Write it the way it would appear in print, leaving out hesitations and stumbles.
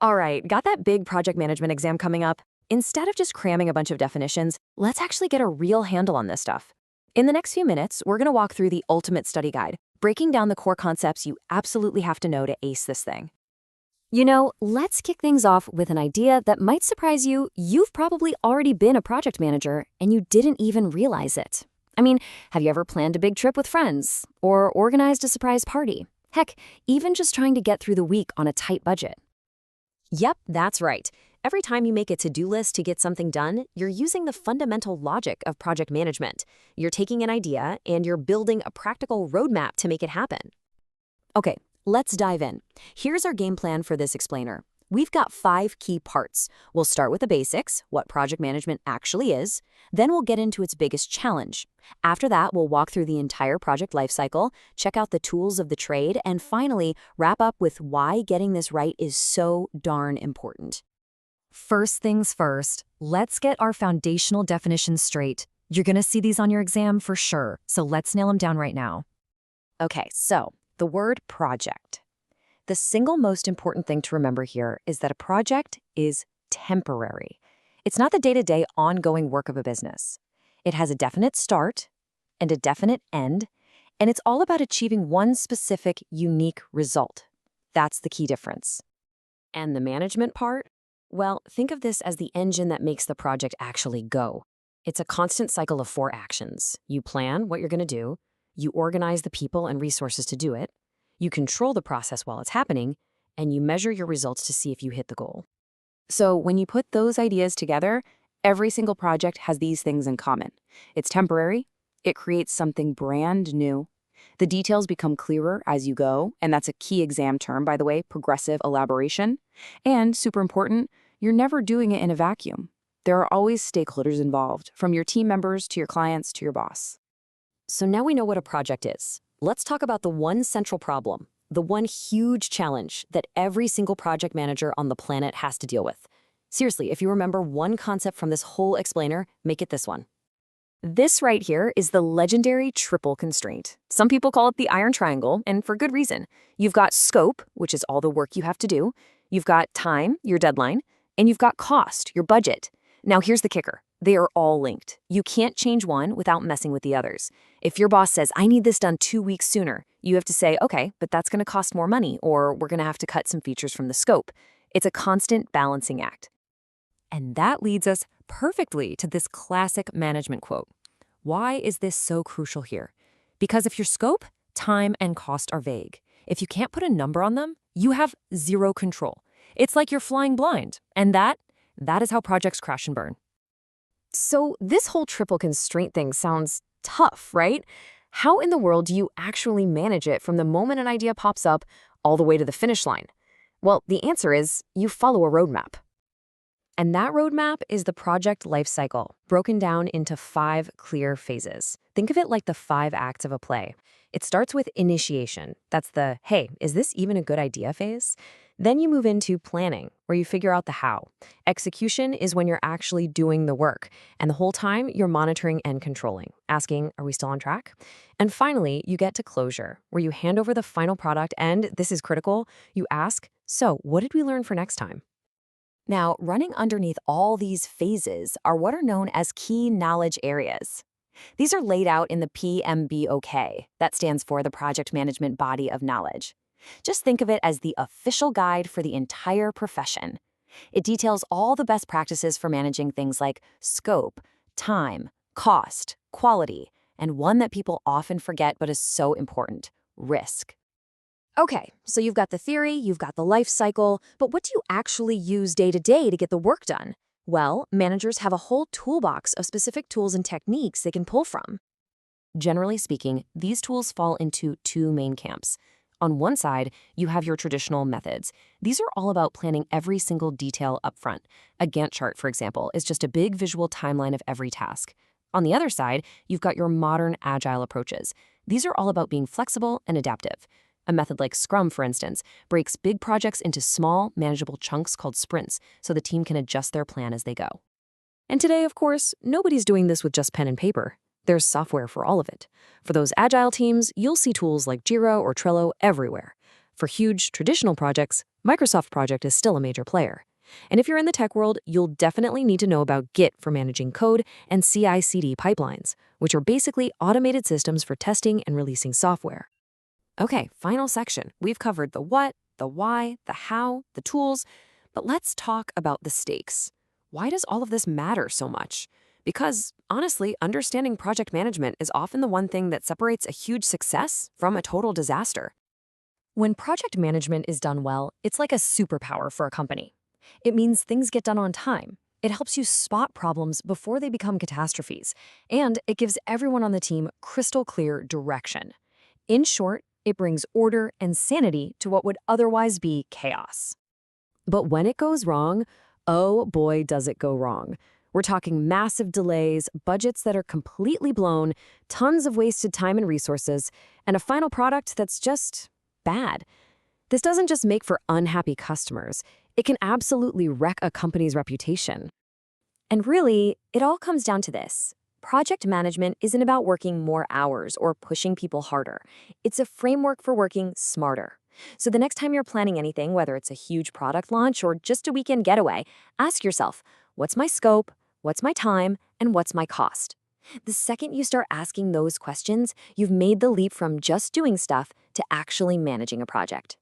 All right, got that big project management exam coming up? Instead of just cramming a bunch of definitions, let's actually get a real handle on this stuff. In the next few minutes, we're going to walk through the ultimate study guide, breaking down the core concepts you absolutely have to know to ace this thing. Let's kick things off with an idea that might surprise you. You've probably already been a project manager and you didn't even realize it. I mean, have you ever planned a big trip with friends? Or organized a surprise party? Heck, even just trying to get through the week on a tight budget. Yep, that's right. Every time you make a to-do list to get something done, you're using the fundamental logic of project management. You're taking an idea and you're building a practical roadmap to make it happen. Okay, let's dive in. Here's our game plan for this explainer. We've got 5 key parts. We'll start with the basics, what project management actually is. Then we'll get into its biggest challenge. After that, we'll walk through the entire project lifecycle, check out the tools of the trade, and finally, wrap up with why getting this right is so darn important. First things first, let's get our foundational definitions straight. You're going to see these on your exam for sure, so let's nail them down right now. Okay, so the word project. The single most important thing to remember here is that a project is temporary. It's not the day-to-day ongoing work of a business. It has a definite start and a definite end, and it's all about achieving one specific, unique result. That's the key difference. And the management part? Well, think of this as the engine that makes the project actually go. It's a constant cycle of 4 actions. You plan what you're going to do, you organize the people and resources to do it, you control the process while it's happening, and you measure your results to see if you hit the goal. So when you put those ideas together, every single project has these things in common. It's temporary, it creates something brand new, the details become clearer as you go, and that's a key exam term, by the way, progressive elaboration. And super important, you're never doing it in a vacuum. There are always stakeholders involved, from your team members to your clients to your boss. So now we know what a project is. Let's talk about the one central problem, the one huge challenge that every single project manager on the planet has to deal with. Seriously, if you remember one concept from this whole explainer, make it this one. This right here is the legendary triple constraint. Some people call it the iron triangle, and for good reason. You've got scope, which is all the work you have to do. You've got time, your deadline, and you've got cost, your budget. Now here's the kicker. They are all linked. You can't change one without messing with the others. If your boss says, I need this done 2 weeks sooner, you have to say, okay, but that's going to cost more money, or we're going to have to cut some features from the scope. It's a constant balancing act. And that leads us perfectly to this classic management quote. Why is this so crucial here? Because if your scope, time, and cost are vague, if you can't put a number on them, you have zero control. It's like you're flying blind, and that is how projects crash and burn. So this whole triple constraint thing sounds tough, right? How in the world do you actually manage it from the moment an idea pops up all the way to the finish line? Well, the answer is you follow a roadmap. And that roadmap is the project lifecycle, broken down into 5 clear phases. Think of it like the 5 acts of a play. It starts with initiation. That's the, hey, is this even a good idea phase? Then you move into planning, where you figure out the how. Execution is when you're actually doing the work, and the whole time you're monitoring and controlling, asking, are we still on track? And finally, you get to closure, where you hand over the final product and, this is critical, you ask, so what did we learn for next time? Now, running underneath all these phases are what are known as key knowledge areas. These are laid out in the PMBOK, that stands for the Project Management Body of Knowledge. Just think of it as the official guide for the entire profession. It details all the best practices for managing things like scope, time, cost, quality, and one that people often forget but is so important, risk. Okay, so you've got the theory, you've got the life cycle, but what do you actually use day to day to get the work done? Well, managers have a whole toolbox of specific tools and techniques they can pull from. Generally speaking, these tools fall into 2 main camps. On one side, you have your traditional methods. These are all about planning every single detail up front. A Gantt chart, for example, is just a big visual timeline of every task. On the other side, you've got your modern agile approaches. These are all about being flexible and adaptive. A method like Scrum, for instance, breaks big projects into small, manageable chunks called sprints so the team can adjust their plan as they go. And today, of course, nobody's doing this with just pen and paper. There's software for all of it. For those agile teams, you'll see tools like Jira or Trello everywhere. For huge, traditional projects, Microsoft Project is still a major player. And if you're in the tech world, you'll definitely need to know about Git for managing code and CI/CD pipelines, which are basically automated systems for testing and releasing software. Okay, final section. We've covered the what, the why, the how, the tools, but let's talk about the stakes. Why does all of this matter so much? Because, honestly, understanding project management is often the one thing that separates a huge success from a total disaster. When project management is done well, it's like a superpower for a company. It means things get done on time. It helps you spot problems before they become catastrophes, and it gives everyone on the team crystal clear direction. In short, it brings order and sanity to what would otherwise be chaos. But when it goes wrong, oh boy, does it go wrong. We're talking massive delays, budgets that are completely blown, tons of wasted time and resources, and a final product that's just bad. This doesn't just make for unhappy customers. It can absolutely wreck a company's reputation. And really, it all comes down to this. Project management isn't about working more hours or pushing people harder. It's a framework for working smarter. So the next time you're planning anything, whether it's a huge product launch or just a weekend getaway, ask yourself, what's my scope, what's my time, and what's my cost? The second you start asking those questions, you've made the leap from just doing stuff to actually managing a project.